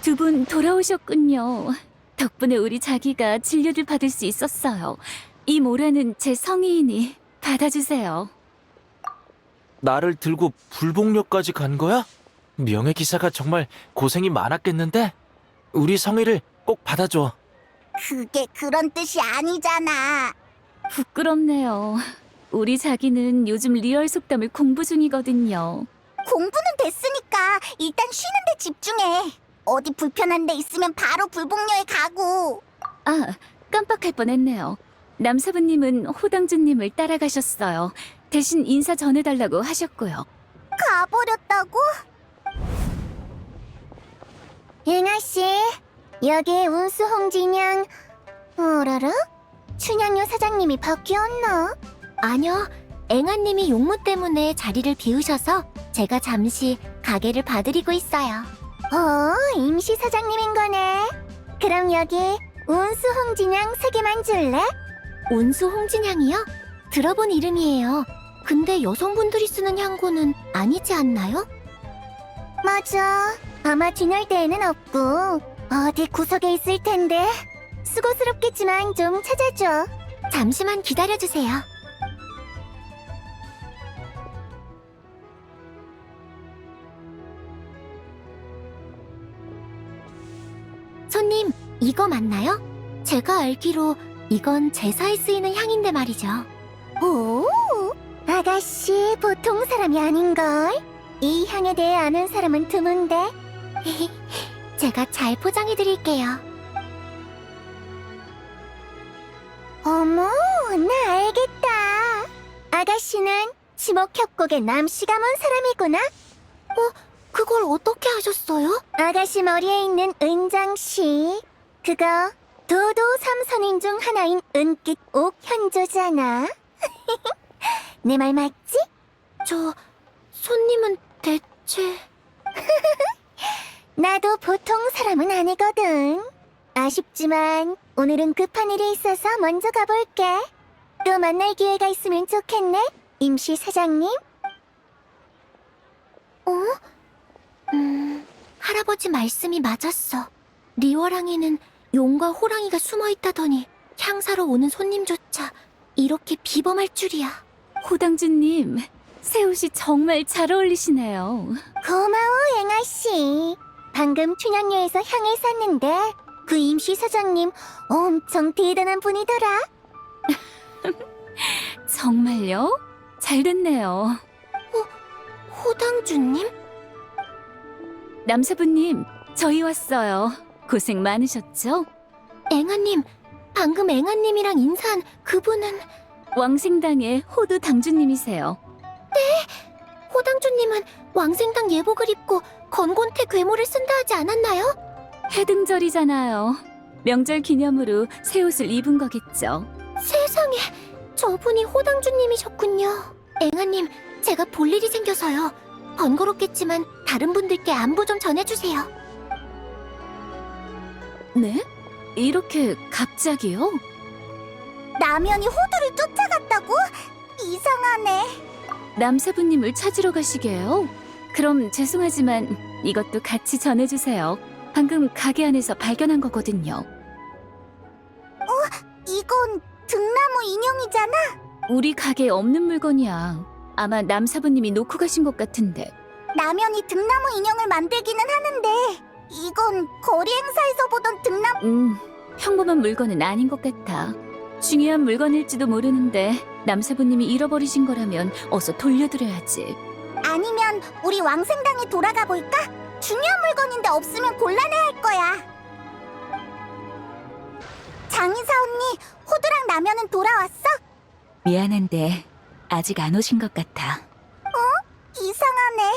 두 분 돌아오셨군요. 덕분에 우리 자기가 진료를 받을 수 있었어요. 이 모라는 제 성의이니 받아주세요. 나를 들고 불복역까지 간 거야? 명예기사가 정말 고생이 많았겠는데? 우리 성의를 꼭 받아줘. 그게 그런 뜻이 아니잖아. 부끄럽네요. 우리 자기는 요즘 리얼 속담을 공부 중이거든요. 공부는 됐으니까 일단 쉬는 데 집중해. 어디 불편한 데 있으면 바로 불복녀에 가고. 아, 깜빡할 뻔했네요. 남사부님은 호당주님을 따라가셨어요. 대신 인사 전해달라고 하셨고요. 가버렸다고? 잉아씨, 여기 운수 홍진양. 어라라? 춘향요 사장님이 바뀌었나? 아니요, 앵아님이 용무 때문에 자리를 비우셔서 제가 잠시 가게를 봐드리고 있어요. 임시 사장님인 거네. 그럼 여기 운수 홍진양 3개만 줄래? 운수 홍진양이요? 들어본 이름이에요. 근데 여성분들이 쓰는 향고는 아니지 않나요? 맞아. 아마 진열대에는 없고 어디 구석에 있을 텐데. 수고스럽겠지만 좀 찾아줘. 잠시만 기다려주세요. 손님, 이거 맞나요? 제가 알기로 이건 제사에 쓰이는 향인데 말이죠. 오, 아가씨 보통 사람이 아닌걸. 이 향에 대해 아는 사람은 드문데. 제가 잘 포장해드릴게요. 어머, 나 알겠다. 아가씨는 지목협곡의 남씨 가문 사람이구나. 그걸 어떻게 하셨어요? 아가씨 머리에 있는 은장씨. 그거 도도 삼선인 중 하나인 은빛 옥현조잖아. 내 말 맞지? 손님은 대체... 나도 보통 사람은 아니거든. 아쉽지만 오늘은 급한 일이 있어서 먼저 가볼게. 또 만날 기회가 있으면 좋겠네, 임시 사장님. 할아버지 말씀이 맞았어. 리워랑에는 용과 호랑이가 숨어 있다더니 향사로 오는 손님조차 이렇게 비범할 줄이야. 호당주님, 새 옷이 정말 잘 어울리시네요. 고마워, 앵아씨. 방금 춘향리에서 향을 샀는데 그 임시 사장님 엄청 대단한 분이더라. 정말요? 잘 됐네요. 호당주님? 남사부님, 저희 왔어요. 고생 많으셨죠? 앵아님, 방금 앵아님이랑 인사한 그분은 왕생당의 호두 당주님이세요. 네? 호당주님은 왕생당 예복을 입고 건곤태 괴모를 쓴다 하지 않았나요? 해등절이잖아요. 명절 기념으로 새 옷을 입은 거겠죠. 세상에, 저분이 호당주님이셨군요. 앵아님, 제가 볼 일이 생겨서요. 번거롭겠지만 다른 분들께 안부 좀 전해주세요. 네? 이렇게 갑자기요? 남현이 호두를 쫓아갔다고? 이상하네. 남사부님을 찾으러 가시게요? 그럼 죄송하지만 이것도 같이 전해주세요. 방금 가게 안에서 발견한 거거든요. 이건 등나무 인형이잖아. 우리 가게에 없는 물건이야. 아마 남사부님이 놓고 가신 것 같은데. 남현이 등나무 인형을 만들기는 하는데 이건 거리 행사에서 보던 등나무. 평범한 물건은 아닌 것 같아. 중요한 물건일지도 모르는데 남사부님이 잃어버리신 거라면 어서 돌려드려야지. 아니면 우리 왕생당에 돌아가 볼까? 중요한 물건인데 없으면 곤란해할 거야. 장인사 언니, 호두랑 남현은 돌아왔어? 미안한데 아직 안 오신 것 같아. 이상하네.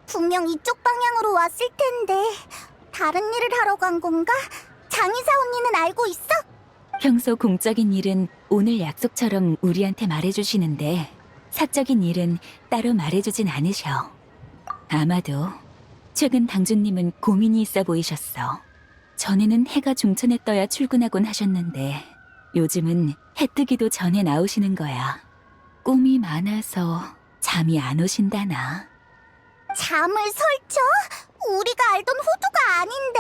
분명 이쪽 방향으로 왔을 텐데 다른 일을 하러 간 건가? 장인사 언니는 알고 있어? 평소 공적인 일은 오늘 약속처럼 우리한테 말해주시는데 사적인 일은 따로 말해주진 않으셔. 아마도 최근 당주님은 고민이 있어 보이셨어. 전에는 해가 중천에 떠야 출근하곤 하셨는데 요즘은 해 뜨기도 전에 나오시는 거야. 꿈이 많아서 잠이 안 오신다나. 잠을 설쳐? 우리가 알던 호두가 아닌데.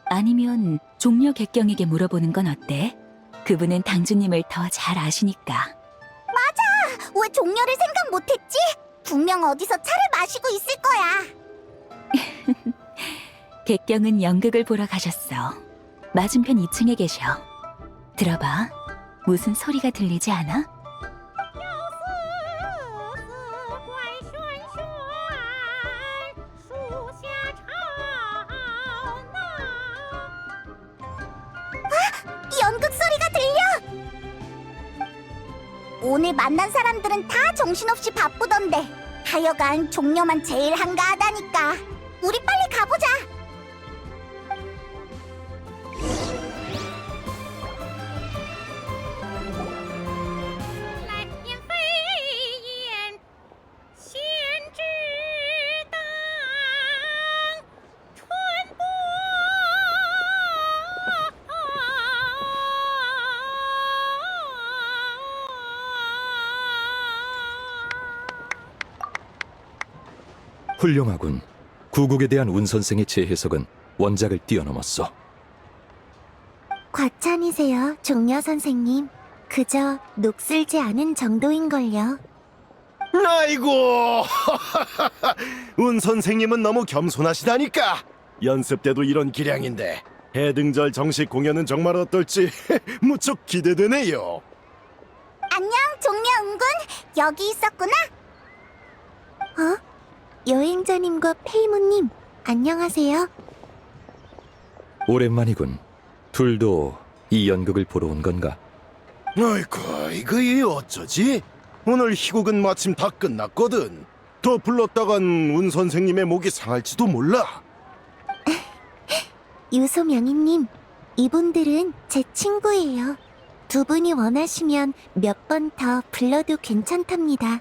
아니면 종려 객경에게 물어보는 건 어때? 그분은 당주님을 더 잘 아시니까. 왜 종려를 생각 못했지? 분명 어디서 차를 마시고 있을 거야. 객경은 연극을 보러 가셨어. 맞은편 2층에 계셔. 들어봐. 무슨 소리가 들리지 않아? 연극 소리가 들려! 오늘 만난 사람들은 다 정신없이 바쁘던데 하여간 종려만 제일 한가하다니까. 우리 빨리 가보자. 훌륭하군. 구국에 대한 운 선생의 재해석은 원작을 뛰어넘었어. 과찬이세요, 종려 선생님. 그저 녹슬지 않은 정도인걸요. 아이고, 운 선생님은 너무 겸손하시다니까. 연습 때도 이런 기량인데 해등절 정식 공연은 정말 어떨지 무척 기대되네요. 안녕, 종려 은군. 여기 있었구나. 여행자님과 페이모님, 안녕하세요. 오랜만이군. 둘도 이 연극을 보러 온 건가? 아이고, 이거 어쩌지? 오늘 희곡은 마침 다 끝났거든. 더 불렀다간 운 선생님의 목이 상할지도 몰라. 유소명희님, 이분들은 제 친구예요. 두 분이 원하시면 몇 번 더 불러도 괜찮답니다.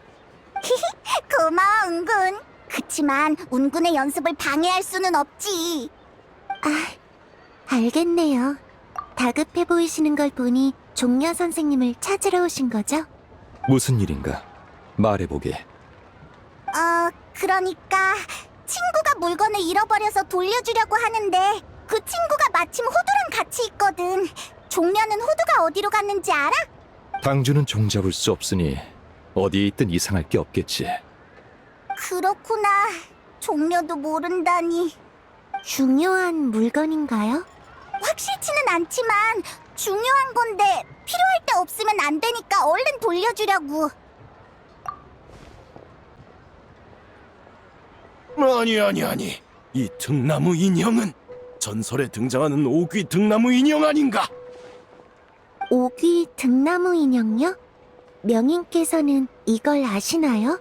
고마워, 은군. 그치만 운군의 연습을 방해할 수는 없지. 알겠네요. 다급해 보이시는 걸 보니 종려 선생님을 찾으러 오신 거죠? 무슨 일인가? 말해보게. 그러니까 친구가 물건을 잃어버려서 돌려주려고 하는데 그 친구가 마침 호두랑 같이 있거든. 종려는 호두가 어디로 갔는지 알아? 당주는 종잡을 수 없으니 어디에 있든 이상할 게 없겠지. 그렇구나. 종려도 모른다니. 중요한 물건인가요? 확실치는 않지만 중요한 건데 필요할 때 없으면 안 되니까 얼른 돌려주려고. 아니. 이 등나무 인형은 전설에 등장하는 오귀 등나무 인형 아닌가? 오귀 등나무 인형요? 명인께서는 이걸 아시나요?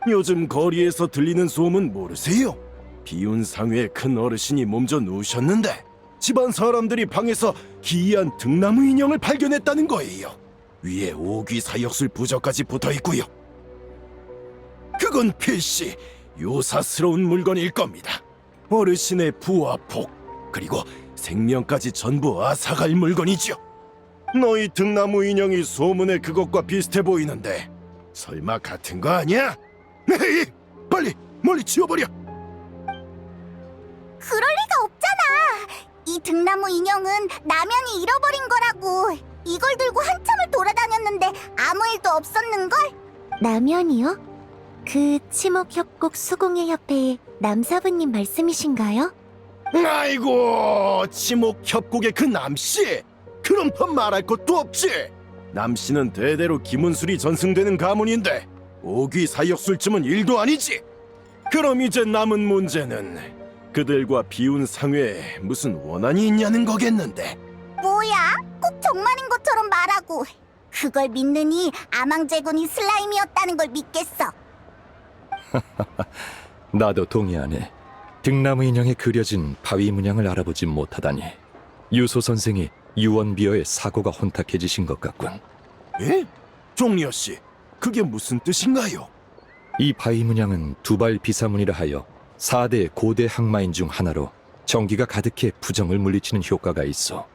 요즘 거리에서 들리는 소문 모르세요? 비운 상회의 큰 어르신이 몸져 누우셨는데 집안 사람들이 방에서 기이한 등나무 인형을 발견했다는 거예요. 위에 오귀 사역술 부적까지 붙어 있고요. 그건 필시 요사스러운 물건일 겁니다. 어르신의 부와 복, 그리고 생명까지 전부 앗아갈 물건이죠. 너희 등나무 인형이 소문의 그것과 비슷해 보이는데 설마 같은 거 아니야? 에이, 빨리 멀리 치워버려. 그럴 리가 없잖아. 이 등나무 인형은 남연이 잃어버린 거라고. 이걸 들고 한참을 돌아다녔는데 아무 일도 없었는걸? 남연이요? 그 치목협곡 수공예 협회의 남사부님 말씀이신가요? 아이고, 치목협곡의 그 남씨. 그럼 더 말할 것도 없지. 남씨는 대대로 김은술이 전승되는 가문인데 오귀 사역술쯤은 일도 아니지. 그럼 이제 남은 문제는 그들과 비운 상회에 무슨 원한이 있냐는 거겠는데. 뭐야? 꼭 정말인 것처럼 말하고. 그걸 믿느니 아망제군이 슬라임이었다는 걸 믿겠어. 나도 동의하네. 등나무 인형에 그려진 바위 문양을 알아보지 못하다니. 유소 선생이 유언비어의 사고가 혼탁해지신 것 같군. 예? 종려씨, 그게 무슨 뜻인가요? 이 바위 문양은 두발 비사문이라 하여 4대 고대 항마인 중 하나로 정기가 가득해 부정을 물리치는 효과가 있어.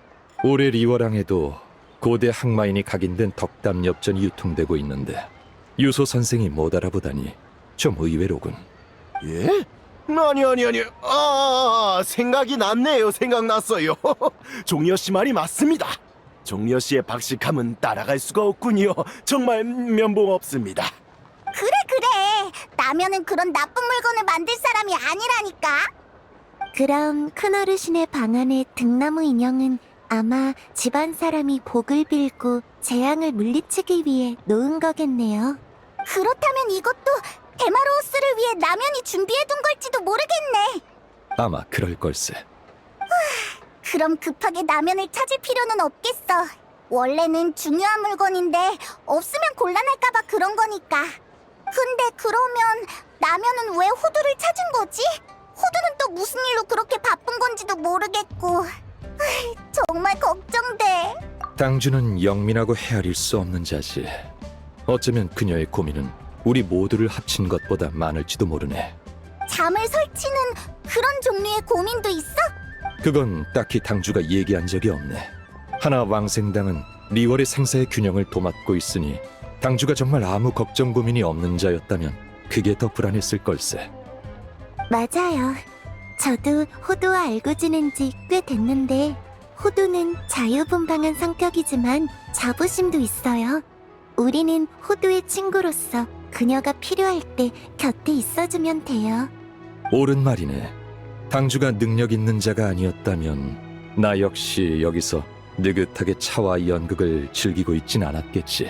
올해 리워랑에도 고대 항마인이 각인된 덕담 엽전이 유통되고 있는데 유소 선생이 못 알아보다니 좀 의외로군. 예? 아니. 생각이 났네요. 생각났어요. 종려씨 말이 맞습니다. 종려씨의 박식함은 따라갈 수가 없군요. 정말 면목 없습니다. 그래. 남연은 그런 나쁜 물건을 만들 사람이 아니라니까. 그럼 큰어르신의 방 안의 등나무 인형은 아마 집안 사람이 복을 빌고 재앙을 물리치기 위해 놓은 거겠네요. 그렇다면 이것도 데마로우스를 위해 남연이 준비해둔 걸지도 모르겠네. 아마 그럴 걸세. 그럼 급하게 남연을 찾을 필요는 없겠어. 원래는 중요한 물건인데 없으면 곤란할까봐 그런 거니까. 근데 그러면 남연은 왜 호두를 찾은 거지? 호두는 또 무슨 일로 그렇게 바쁜 건지도 모르겠고. 정말 걱정돼. 당주는 영민하고 헤아릴 수 없는 자지. 어쩌면 그녀의 고민은 우리 모두를 합친 것보다 많을지도 모르네. 잠을 설치는 그런 종류의 고민도 있어? 그건 딱히 당주가 얘기한 적이 없네. 하나 왕생당은 리월의 생사의 균형을 도맡고 있으니 당주가 정말 아무 걱정 고민이 없는 자였다면 그게 더 불안했을 걸세. 맞아요. 저도 호두와 알고 지낸 지 꽤 됐는데 호두는 자유분방한 성격이지만 자부심도 있어요. 우리는 호두의 친구로서 그녀가 필요할 때 곁에 있어주면 돼요. 옳은 말이네. 당주가 능력 있는 자가 아니었다면 나 역시 여기서 느긋하게 차와 연극을 즐기고 있진 않았겠지.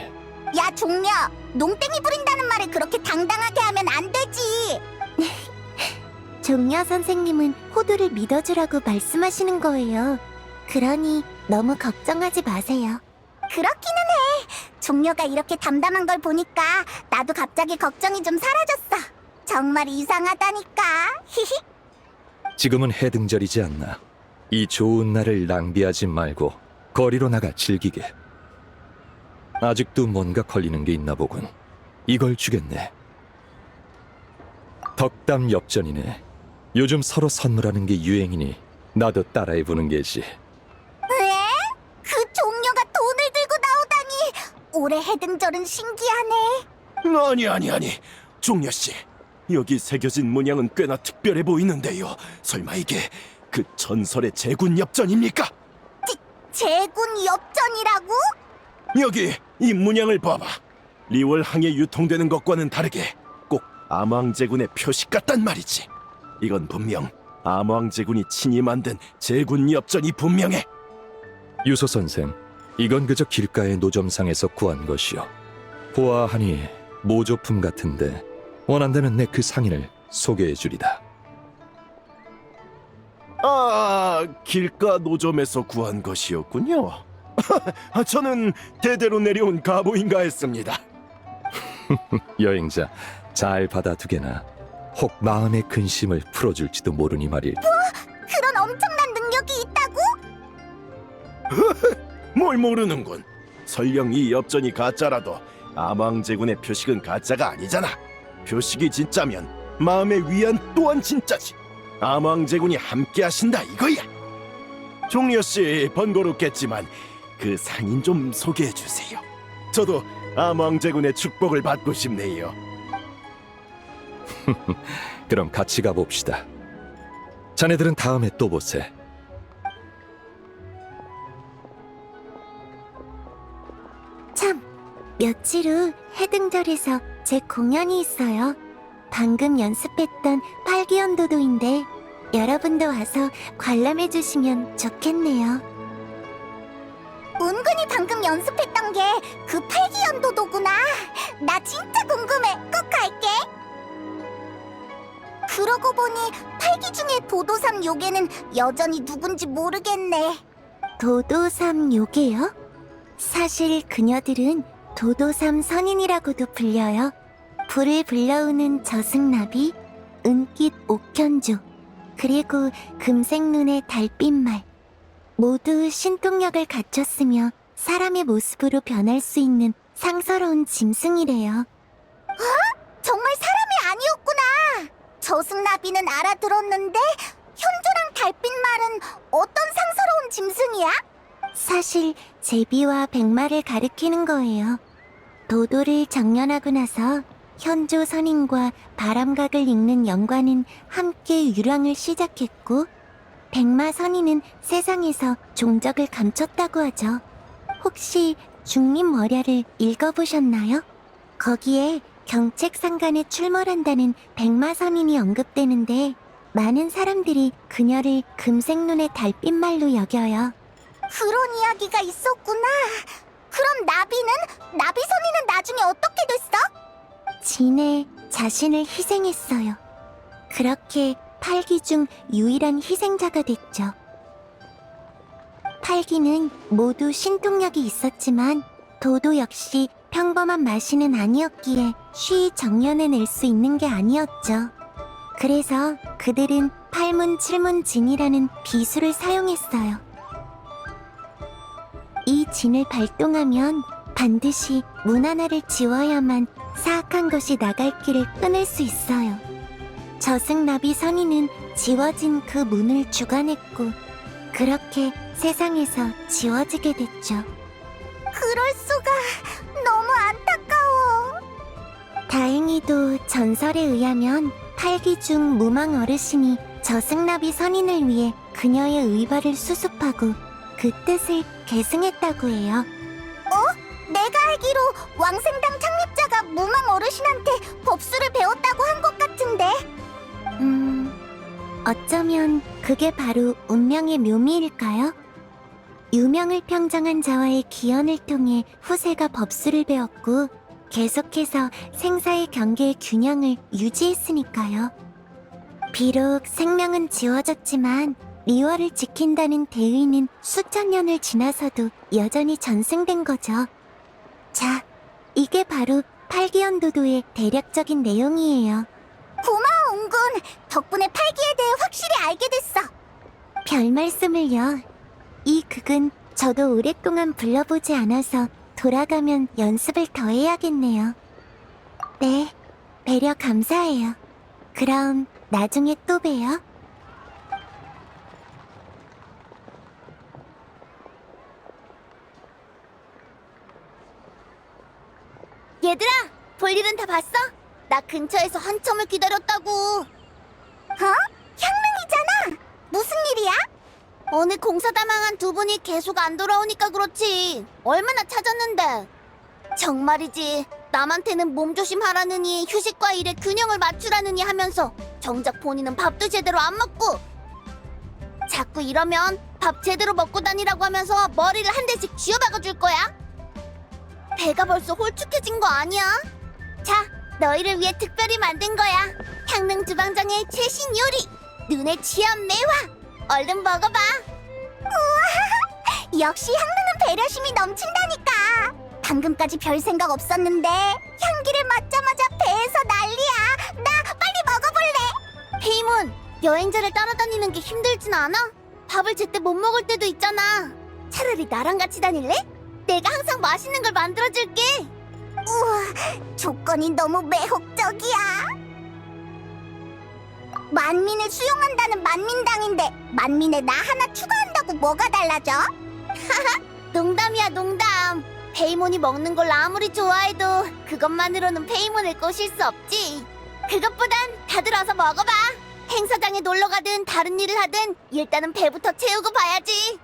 야 종려, 농땡이 부린다는 말을 그렇게 당당하게 하면 안 되지. 종려 선생님은 호두를 믿어주라고 말씀하시는 거예요. 그러니 너무 걱정하지 마세요. 그렇기는 해. 종려가 이렇게 담담한 걸 보니까 나도 갑자기 걱정이 좀 사라졌어. 정말 이상하다니까. 히히. 지금은 해등절이지 않나. 이 좋은 날을 낭비하지 말고 거리로 나가 즐기게. 아직도 뭔가 걸리는 게 있나 보군. 이걸 주겠네. 덕담 엽전이네. 요즘 서로 선물하는 게 유행이니 나도 따라해보는 게지. 왜? 그 종려가 돈을 들고 나오다니. 올해 해등절은 신기하네. 아니. 종려씨, 여기 새겨진 문양은 꽤나 특별해 보이는데요. 설마 이게 그 전설의 제군 엽전입니까? 제군 엽전이라고? 여기 이 문양을 봐봐. 리월항에 유통되는 것과는 다르게 꼭 암왕제군의 표식 같단 말이지. 이건 분명 암왕제군이 친히 만든 제군 엽전이 분명해. 유소 선생, 이건 그저 길가의 노점상에서 구한 것이요. 보아하니 모조품 같은데 원한다면 내 그 상인을 소개해 주리다. 아, 길가 노점에서 구한 것이었군요. 저는 대대로 내려온 가보인가 했습니다. 여행자, 잘 받아두게나 혹 마음의 근심을 풀어줄지도 모르니 말일. 그런 엄청난 능력이 있다고? 뭘 모르는군. 설령 이 엽전이 가짜라도 암왕제군의 표식은 가짜가 아니잖아. 표식이 진짜면 마음의 위안 또한 진짜지. 암왕제군이 함께 하신다 이거야. 종려씨 번거롭겠지만 그 상인 좀 소개해 주세요. 저도 암왕제군의 축복을 받고 싶네요. 그럼 같이 가봅시다. 자네들은 다음에 또 보세. 참, 며칠 후 해등절에서 제 공연이 있어요. 방금 연습했던 팔기연도도인데 여러분도 와서 관람해 주시면 좋겠네요. 은근히 방금 연습했던 게 그 팔기연도도구나. 나 진짜 궁금해. 꼭 갈게. 그러고 보니 팔기 중에 도도삼 요괴는 여전히 누군지 모르겠네. 도도삼 요괴요? 사실 그녀들은 도도삼 선인이라고도 불려요. 불을 불러오는 저승나비, 은깃 옥현조, 그리고 금색눈의 달빛말. 모두 신통력을 갖췄으며 사람의 모습으로 변할 수 있는 상서로운 짐승이래요. 정말 사람이 아니었구나. 저승나비는 알아들었는데 현조랑 달빛말은 어떤 상서로운 짐승이야? 사실 제비와 백마를 가리키는 거예요. 도도를 정연하고 나서 현조 선인과 바람각을 읽는 영관은 함께 유랑을 시작했고, 백마 선인은 세상에서 종적을 감췄다고 하죠. 혹시 중림 월야를 읽어보셨나요? 거기에 경책상간에 출몰한다는 백마 선인이 언급되는데 많은 사람들이 그녀를 금색눈의 달빛말로 여겨요. 그런 이야기가 있었구나. 그럼 나비 선인은 나중에 어떻게 됐어? 진에 자신을 희생했어요. 그렇게 팔기 중 유일한 희생자가 됐죠. 팔기는 모두 신통력이 있었지만 도도 역시 평범한 마신은 아니었기에 쉬이 정연해낼 수 있는 게 아니었죠. 그래서 그들은 팔문칠문진이라는 비수를 사용했어요. 이 진을 발동하면 반드시 문 하나를 지워야만 사악한 것이 나갈 길을 끊을 수 있어요. 저승나비 선인은 지워진 그 문을 주관했고, 그렇게 세상에서 지워지게 됐죠. 그럴 수가. 너무 안타까워. 다행히도 전설에 의하면 팔기 중 무망 어르신이 저승나비 선인을 위해 그녀의 의발을 수습하고 그 뜻을 계승했다고 해요. 내가 알기로 왕생당 창립자가 무망 어르신한테 법수를 배웠다고 한 것 같은데. 어쩌면 그게 바로 운명의 묘미일까요? 유명을 평정한 자와의 기연을 통해 후세가 법수를 배웠고 계속해서 생사의 경계의 균형을 유지했으니까요. 비록 생명은 지워졌지만 리월을 지킨다는 대의는 수천 년을 지나서도 여전히 전승된 거죠. 자, 이게 바로 팔기연도도의 대략적인 내용이에요. 고마워, 웅군. 덕분에 팔기에 대해 확실히 알게 됐어. 별 말씀을요. 이 극은 저도 오랫동안 불러보지 않아서 돌아가면 연습을 더 해야겠네요. 네, 배려 감사해요. 그럼 나중에 또 봬요. 얘들아, 볼일은 다 봤어? 나 근처에서 한참을 기다렸다고. 향릉이잖아. 무슨 일이야? 말이야? 오늘 공사다 망한 두 분이 계속 안 돌아오니까 그렇지. 얼마나 찾았는데. 정말이지. 남한테는 몸조심하라느니 휴식과 일의 균형을 맞추라느니 하면서 정작 본인은 밥도 제대로 안 먹고. 자꾸 이러면 밥 제대로 먹고 다니라고 하면서 머리를 한 대씩 쥐어박아 줄 거야. 배가 벌써 홀쭉해진 거 아니야? 자, 너희를 위해 특별히 만든 거야. 향릉 주방장의 최신 요리. 눈에 취한 매화. 얼른 먹어봐. 우와, 역시 향릉은 배려심이 넘친다니까. 방금까지 별 생각 없었는데 향기를 맡자마자 배에서 난리야. 나 빨리 먹어볼래. 페이몬, 여행자를 따라다니는 게 힘들진 않아? 밥을 제때 못 먹을 때도 있잖아. 차라리 나랑 같이 다닐래? 내가 항상 맛있는 걸 만들어줄게. 우와, 조건이 너무 매혹적이야. 만민을 수용한다는 만민당인데 만민에 나 하나 추가한다고 뭐가 달라져? 농담이야, 농담. 페이몬이 먹는 걸 아무리 좋아해도 그것만으로는 페이몬을 꼬실 수 없지. 그것보단 다들 어서 먹어봐. 행사장에 놀러 가든 다른 일을 하든 일단은 배부터 채우고 봐야지.